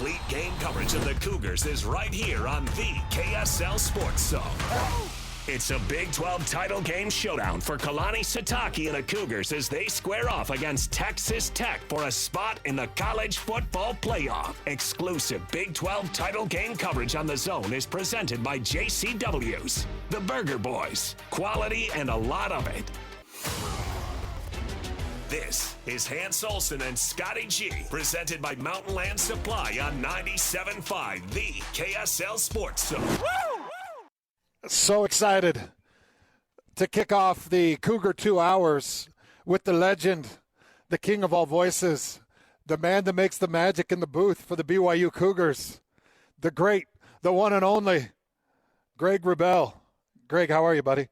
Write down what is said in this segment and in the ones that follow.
Complete game coverage of the Cougars is right here on the KSL Sports Zone. It's a Big 12 title game showdown for Kalani Sitake and the Cougars as they square off against Texas Tech for a spot in the college football playoff. Exclusive Big 12 title game coverage on the Zone is presented by JCW's, the Burger Boys, quality and a lot of it. This is Hans Olsen and Scotty G, presented by Mountain Land Supply on 97.5, the KSL Sports Zone. So excited to kick off the Cougar 2 hours with the legend, the king of all voices, the man that makes the magic in the booth for the BYU Cougars, the great, the one and only, Greg Wrubell. Greg, how are you, buddy?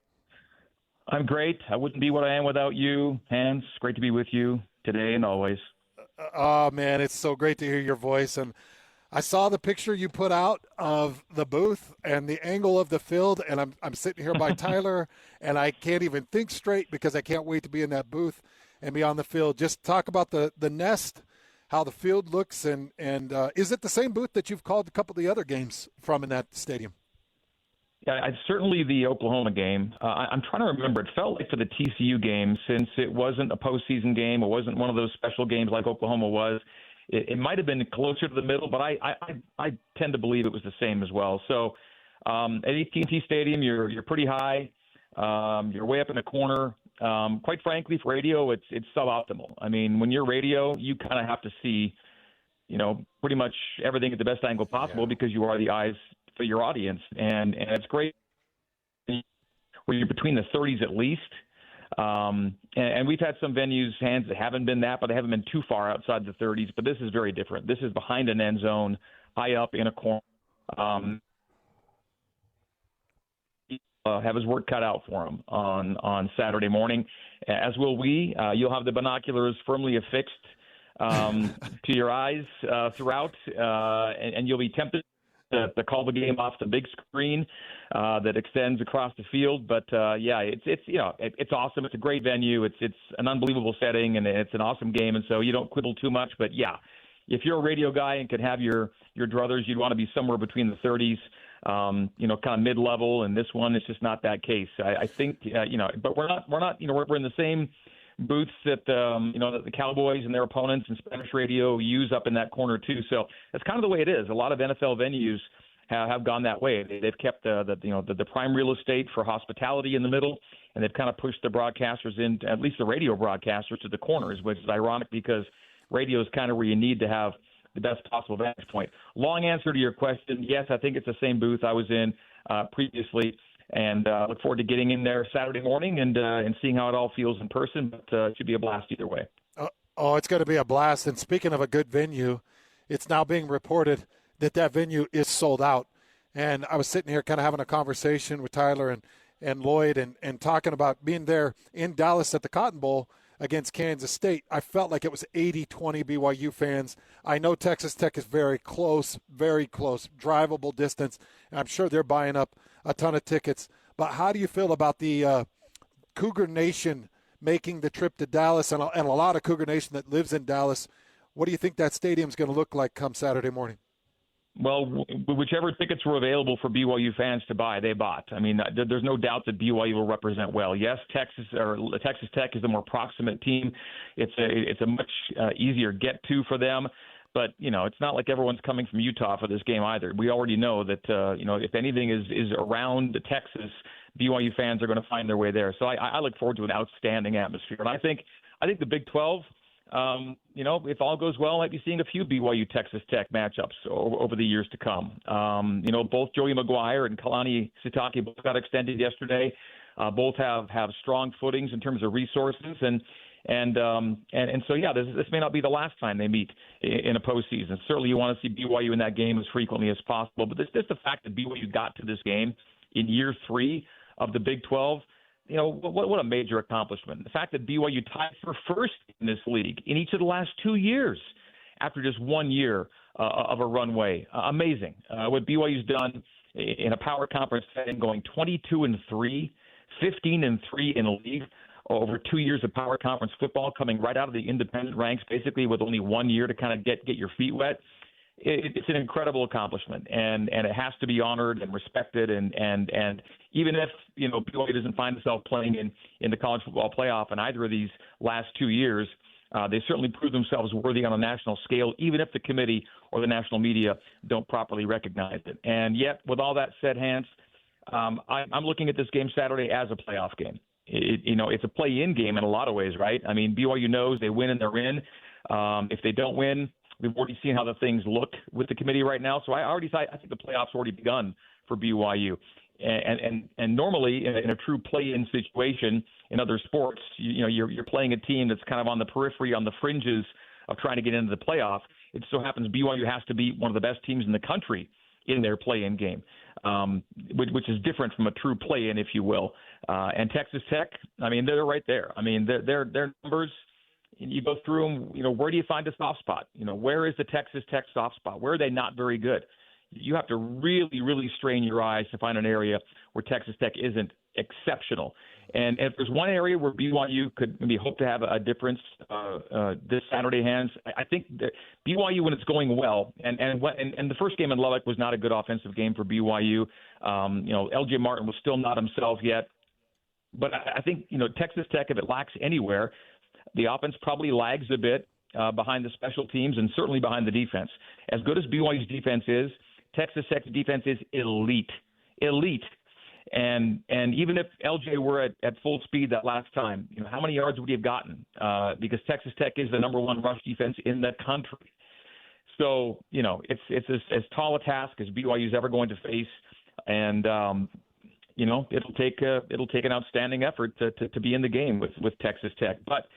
I'm great. I wouldn't be what I am without you, Hans. Great to be with you today and always. Oh, man, it's so great to hear your voice. And I saw the picture you put out of the booth and the angle of the field, and I'm sitting here by Tyler, and I can't even think straight because I can't wait to be in that booth and be on the field. Just talk about the nest, how the field looks, and is it the same booth that you've called a couple of the other games from in that stadium? Yeah, certainly the Oklahoma game. I'm trying to remember. It felt like for the TCU game, since it wasn't a postseason game, it wasn't one of those special games like Oklahoma was. It might have been closer to the middle, but I tend to believe it was the same as well. So at AT&T Stadium, you're pretty high. You're way up in the corner. Quite frankly, for radio, it's suboptimal. I mean, when you're radio, you kind of have to see, pretty much everything at the best angle possible because you are the eyes for your audience, and it's great where you're between the 30s at least. And we've had some venues, Hans, that haven't been that, but they haven't been too far outside the 30s. But this is very different. This is behind an end zone, high up in a corner. Have his work cut out for him on Saturday morning, as will we. You'll have the binoculars firmly affixed to your eyes throughout, and you'll be tempted to call the game off the big screen that extends across the field. But it's awesome. It's a great venue. It's an unbelievable setting, and it's an awesome game. And so you don't quibble too much. But yeah, if you're a radio guy and could have your druthers, you'd want to be somewhere between the 30s, kind of mid-level. And this one, it's just not that case. I think but we're not we're in the same booths that that the Cowboys and their opponents and Spanish radio use up in that corner too. So that's kind of the way it is. A lot of NFL venues have gone that way. They've kept the prime real estate for hospitality in the middle, and they've kind of pushed the broadcasters in, at least the radio broadcasters, to the corners, which is ironic because radio is kind of where you need to have the best possible vantage point. Long answer to your question: yes, I think it's the same booth I was in previously. And look forward to getting in there Saturday morning and seeing how it all feels in person. But it should be a blast either way. It's going to be a blast. And speaking of a good venue, it's now being reported that venue is sold out. And I was sitting here kind of having a conversation with Tyler and Lloyd and talking about being there in Dallas at the Cotton Bowl against Kansas State. I felt like it was 80-20 BYU fans. I know Texas Tech is very close, drivable distance, and I'm sure they're buying up a ton of tickets. But how do you feel about the Cougar Nation making the trip to Dallas and a lot of Cougar Nation that lives in Dallas? What do you think that stadium's going to look like come Saturday morning? Well, whichever tickets were available for BYU fans to buy, they bought. I mean, there's no doubt that BYU will represent well. Yes, Texas Tech is the more proximate team. It's a much easier get to for them. But, it's not like everyone's coming from Utah for this game either. We already know that, if anything is around Texas, BYU fans are going to find their way there. So I look forward to an outstanding atmosphere. And I think the Big 12, if all goes well, I might be seeing a few BYU Texas Tech matchups over the years to come. Both Joey McGuire and Kalani Sitake both got extended yesterday. Both have strong footings in terms of resources, and so this may not be the last time they meet in a postseason. Certainly, you want to see BYU in that game as frequently as possible. But just the fact that BYU got to this game in year 3 of the Big 12. What a major accomplishment. The fact that BYU tied for first in this league in each of the last 2 years after just 1 year of a runway. Amazing. What BYU's done in a power conference setting, going 22-3, 15-3 in the league over 2 years of power conference football, coming right out of the independent ranks, basically with only 1 year to kind of get your feet wet. it's an incredible accomplishment, and it has to be honored and respected. And even if BYU doesn't find itself playing in the college football playoff in either of these last 2 years, they certainly prove themselves worthy on a national scale, even if the committee or the national media don't properly recognize it. And yet, with all that said, Hans, I'm looking at this game Saturday as a playoff game. It's a play-in game in a lot of ways, right? I mean, BYU knows they win and they're in. If they don't win, we've already seen how the things look with the committee right now. So I think the playoffs already begun for BYU. And normally in a true play-in situation in other sports, you're playing a team that's kind of on the periphery, on the fringes of trying to get into the playoff. It so happens BYU has to be one of the best teams in the country in their play-in game, which is different from a true play-in, if you will. And Texas Tech, I mean, they're right there. I mean, their numbers. You go through them, where do you find a soft spot? Where is the Texas Tech soft spot? Where are they not very good? You have to really, really strain your eyes to find an area where Texas Tech isn't exceptional. And if there's one area where BYU could maybe hope to have a difference this Saturday, Hans, I think that BYU, when it's going well, and the first game in Lubbock was not a good offensive game for BYU. LJ Martin was still not himself yet. But I think, Texas Tech, if it lacks anywhere, the offense probably lags a bit behind the special teams and certainly behind the defense. As good as BYU's defense is, Texas Tech's defense is elite. And even if LJ were at full speed that last time, how many yards would he have gotten? Because Texas Tech is the number one rush defense in the country. So, it's as tall a task as BYU's ever going to face. And, it'll take an outstanding effort to be in the game with Texas Tech. But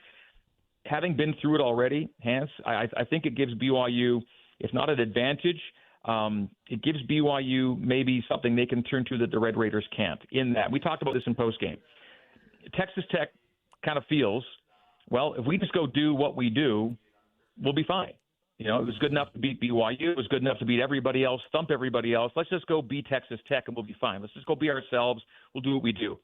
having been through it already, Hans, I think it gives BYU, if not an advantage, it gives BYU maybe something they can turn to that the Red Raiders can't. In that, we talked about this in postgame. Texas Tech kind of feels, well, if we just go do what we do, we'll be fine. It was good enough to beat BYU. It was good enough to beat everybody else, thump everybody else. Let's just go beat Texas Tech and we'll be fine. Let's just go be ourselves. We'll do what we do.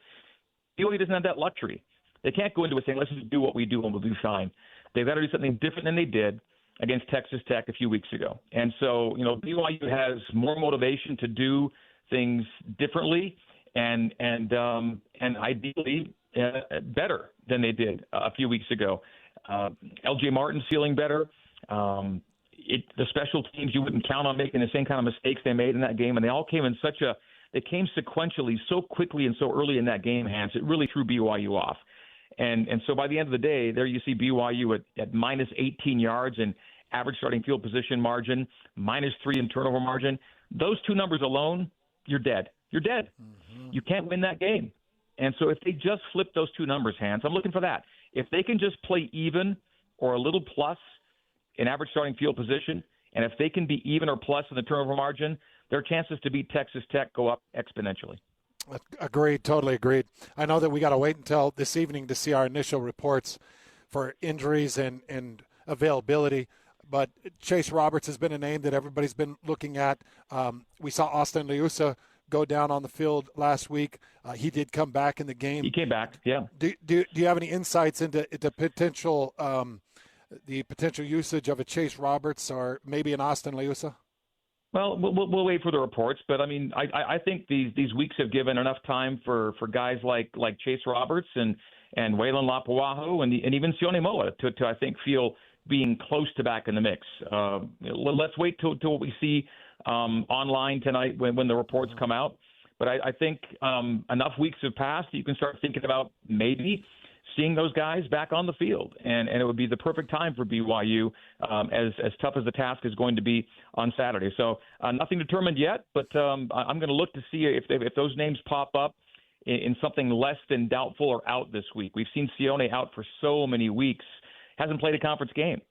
BYU doesn't have that luxury. They can't go into it saying, let's just do what we do and we'll be fine. They've got to do something different than they did against Texas Tech a few weeks ago. And so, BYU has more motivation to do things differently and ideally better than they did a few weeks ago. LJ Martin's feeling better. The special teams, you wouldn't count on making the same kind of mistakes they made in that game, and they all came in they came sequentially so quickly and so early in that game, Hans. It really threw BYU off. And so by the end of the day, there you see BYU at minus 18 yards and average starting field position margin, minus 3 in turnover margin. Those two numbers alone, you're dead. You're dead. Mm-hmm. You can't win that game. And so if they just flip those two numbers, Hans, I'm looking for that. If they can just play even or a little plus in average starting field position, and if they can be even or plus in the turnover margin, their chances to beat Texas Tech go up exponentially. Agreed, totally agreed. I know that we got to wait until this evening to see our initial reports for injuries and availability, but Chase Roberts has been a name that everybody's been looking at. We saw Austin Liusa go down on the field last week. He did come back in the game. He came back, yeah. Do you have any insights into potential the potential usage of a Chase Roberts or maybe an Austin Liusa? Well, we'll wait for the reports, but I mean, I think these weeks have given enough time for guys like Chase Roberts and Waylon Lapuaho and even Sione Moa to I think feel being close to back in the mix. Let's wait till what we see online tonight when the reports come out. But I think enough weeks have passed. You can start thinking about maybe seeing those guys back on the field, and it would be the perfect time for BYU, as tough as the task is going to be on Saturday. So nothing determined yet, but I'm going to look to see if those names pop up in something less than doubtful or out this week. We've seen Sione out for so many weeks, hasn't played a conference game,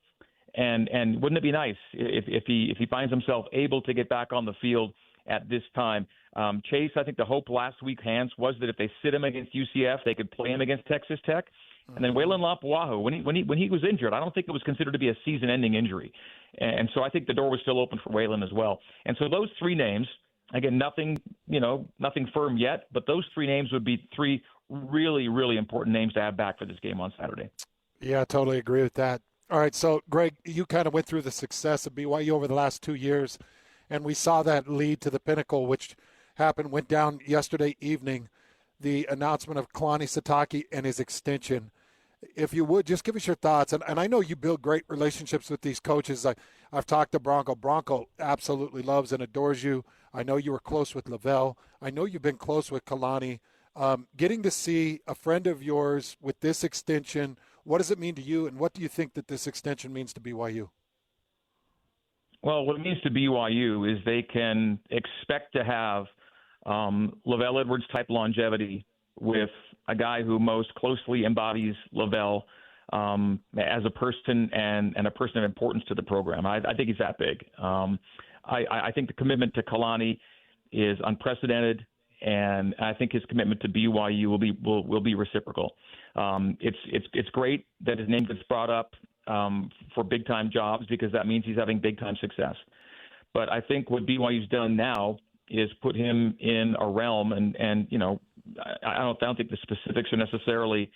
and wouldn't it be nice if he finds himself able to get back on the field at this time? Chase, I think the hope last week, Hans, was that if they sit him against UCF, they could play him against Texas Tech. And then Waylon Lapuaho, when he was injured, I don't think it was considered to be a season-ending injury. And so I think the door was still open for Waylon as well. And so those three names, again, nothing firm yet, but those three names would be three really, really important names to have back for this game on Saturday. Yeah, I totally agree with that. All right, so Greg, you kind of went through the success of BYU over the last 2 years, and we saw that lead to the pinnacle, which went down yesterday evening, the announcement of Kalani Sitake and his extension. If you would, just give us your thoughts. And I know you build great relationships with these coaches. I've talked to Bronco. Bronco absolutely loves and adores you. I know you were close with Lavelle. I know you've been close with Kalani. Getting to see a friend of yours with this extension, what does it mean to you, and what do you think that this extension means to BYU? Well, what it means to BYU is they can expect to have Lavelle Edwards type longevity with a guy who most closely embodies Lavelle as a person and a person of importance to the program. I think he's that big. I think the commitment to Kalani is unprecedented, and I think his commitment to BYU will be reciprocal. It's great that his name gets brought up for big time jobs because that means he's having big time success. But I think what BYU's done now is put him in a realm, and you know, I don't think the specifics are necessarily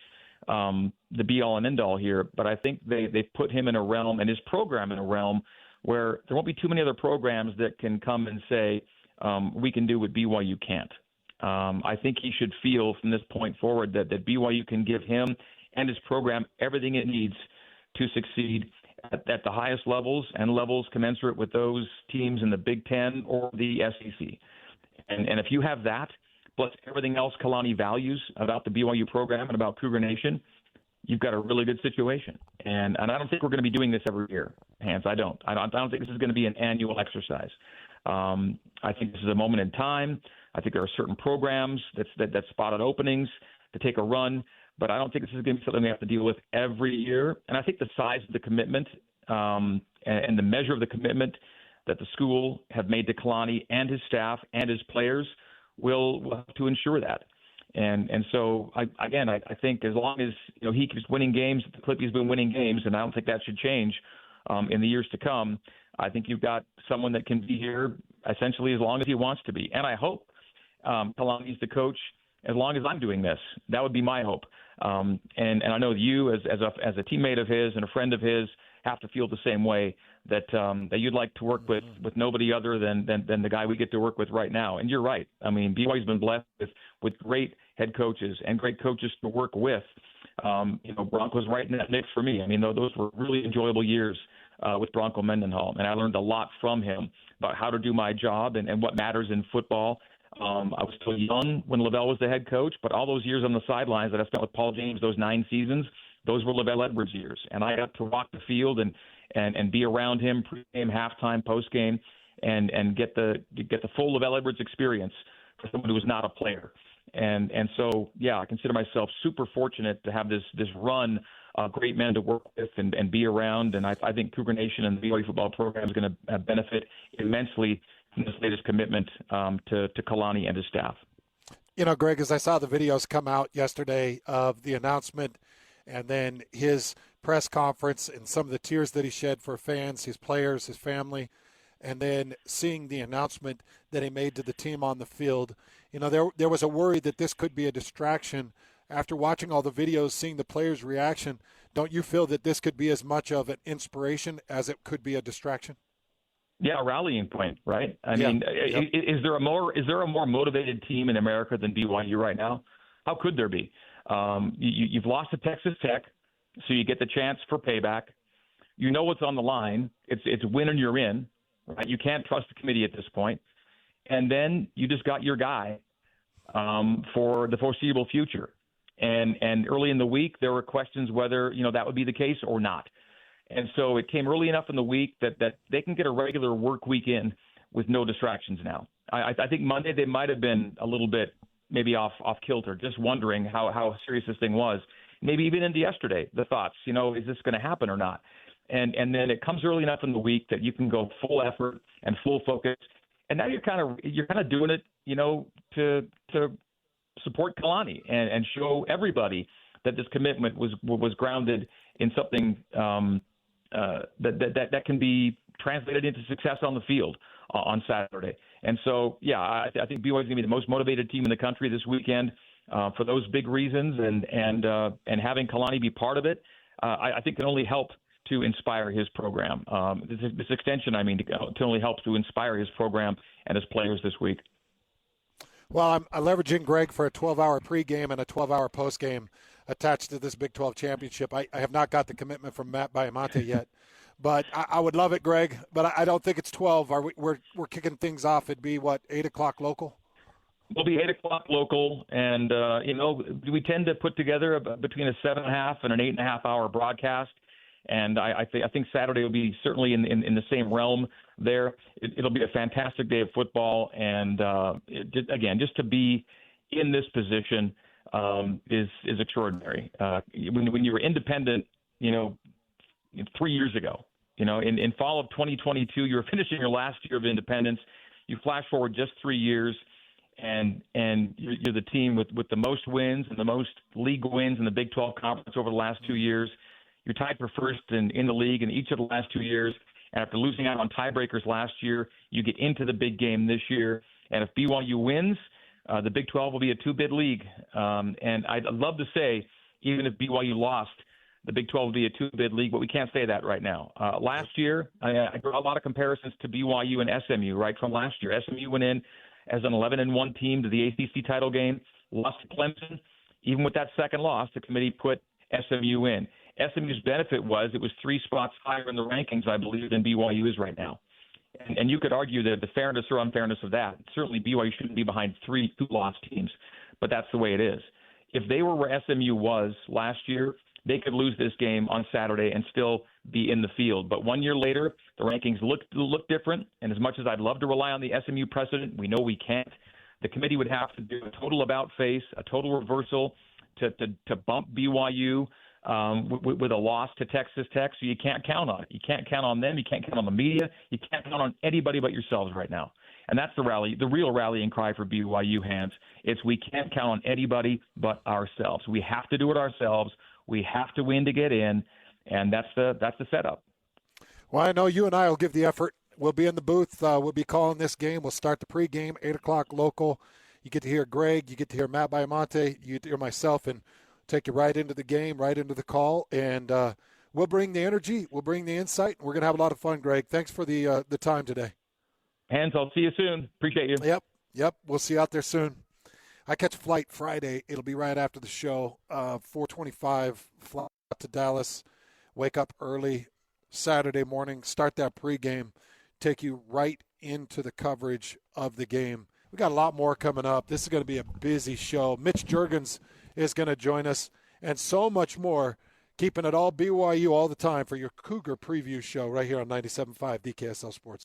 the be all and end all here, but I think they put him in a realm and his program in a realm where there won't be too many other programs that can come and say we can do what BYU can't. I think he should feel from this point forward that BYU can give him and his program everything it needs to succeed at the highest levels and levels commensurate with those teams in the Big Ten or the SEC. And if you have that, plus everything else Kalani values about the BYU program and about Cougar Nation, you've got a really good situation. And I don't think we're going to be doing this every year, Hans. I don't think this is going to be an annual exercise. I think this is a moment in time. I think there are certain programs that spotted openings to take a run, but I don't think this is going to be something we have to deal with every year. And I think the size of the commitment and the measure of the commitment that the school have made to Kalani and his staff and his players will have to ensure that. And so, I think as long as he keeps winning games at the clip he's been winning games, and I don't think that should change in the years to come, I think you've got someone that can be here essentially as long as he wants to be. And I hope Kalani's the coach as long as I'm doing this. That would be my hope. And I know you as a teammate of his and a friend of his have to feel the same way, that you'd like to work with nobody other than the guy we get to work with right now. And you're right. I mean, BYU's been blessed with great head coaches and great coaches to work with. Bronco's right in that mix for me. I mean, those were really enjoyable years with Bronco Mendenhall, and I learned a lot from him about how to do my job and what matters in football. I was still young when Lavelle was the head coach, but all those years on the sidelines that I spent with Paul James, those 9 seasons, those were Lavelle Edwards years. And I got to walk the field and be around him pregame, halftime, postgame, and get the full Lavelle Edwards experience for someone who was not a player. And so, yeah, I consider myself super fortunate to have this run of great men to work with and be around. And I think Cougar Nation and the BYU football program is going to benefit immensely from this latest commitment to Kalani and his staff. Greg, as I saw the videos come out yesterday of the announcement and then his press conference and some of the tears that he shed for fans, his players, his family, and then seeing the announcement that he made to the team on the field, there was a worry that this could be a distraction. After watching all the videos, seeing the players' reaction, don't you feel that this could be as much of an inspiration as it could be a distraction? Yeah, a rallying point, right? I mean, is there a more motivated team in America than BYU right now? How could there be? You've lost to Texas Tech, so you get the chance for payback. You know what's on the line. It's win and you're in. Right? You can't trust the committee at this point. And then you just got your guy for the foreseeable future. And early in the week, there were questions whether that would be the case or not. And so it came early enough in the week that they can get a regular work week in with no distractions now. I think Monday they might have been a little bit maybe off kilter, just wondering how serious this thing was. Maybe even into yesterday, the thoughts, is this going to happen or not? And then it comes early enough in the week that you can go full effort and full focus. And now you're kind of doing it, to support Kalani and show everybody that this commitment was grounded in something that can be translated into success on the field on Saturday. And so, yeah, I think BYU is going to be the most motivated team in the country this weekend for those big reasons, and having Kalani be part of it, I think can only help to inspire his program. This extension, only helps to inspire his program and his players this week. Well, I'm leveraging Greg for a 12-hour pregame and a 12-hour postgame attached to this Big 12 championship. I have not got the commitment from Matt Baiamonte yet, but I would love it, Greg. But I don't think it's 12. We're kicking things off. It'd be, 8 o'clock local? It'll be 8 o'clock local, and, we tend to put together between a 7.5 and an 8.5 hour broadcast. And I think Saturday will be certainly in the same realm there. It'll be a fantastic day of football, and just to be in this position is extraordinary. When you were independent, 3 years ago, in fall of 2022, you were finishing your last year of independence. You flash forward just 3 years, and you're the team with the most wins and the most league wins in the Big 12 Conference over the last 2 years. You're tied for first in the league in each of the last 2 years. And after losing out on tiebreakers last year, you get into the big game this year. And if BYU wins, the Big 12 will be a two-bid league. And I'd love to say, even if BYU lost, the Big 12 will be a two-bid league, but we can't say that right now. Last year, I draw a lot of comparisons to BYU and SMU, right, from last year. SMU went in as an 11-1 team to the ACC title game, lost to Clemson. Even with that second loss, the committee put SMU in. SMU's benefit was it was 3 spots higher in the rankings, I believe, than BYU is right now. And you could argue that the fairness or unfairness of that. Certainly BYU shouldn't be behind 3 two-loss teams, but that's the way it is. If they were where SMU was last year, they could lose this game on Saturday and still be in the field. But 1 year later, the rankings look different, and as much as I'd love to rely on the SMU precedent, we know we can't. The committee would have to do a total about-face, a total reversal to bump BYU with a loss to Texas Tech, so you can't count on it. You can't count on them. You can't count on the media. You can't count on anybody but yourselves right now. And that's the real rallying cry for BYU, Hans. It's we can't count on anybody but ourselves. We have to do it ourselves. We have to win to get in, and that's the setup. Well, I know you and I will give the effort. We'll be in the booth. We'll be calling this game. We'll start the pregame, 8 o'clock local. You get to hear Greg. You get to hear Matt Baiamonte. You get to hear myself, and take you right into the game, right into the call, and we'll bring the energy, we'll bring the insight, and we're going to have a lot of fun, Greg. Thanks for the time today. Hans, I'll see you soon. Appreciate you. Yep. We'll see you out there soon. I catch a flight Friday. It'll be right after the show, 4:25, fly out to Dallas, wake up early Saturday morning, start that pregame, take you right into the coverage of the game. We got a lot more coming up. This is going to be a busy show. Mitch Juergens is going to join us, and so much more, keeping it all BYU all the time for your Cougar preview show right here on 97.5 DKSL Sports.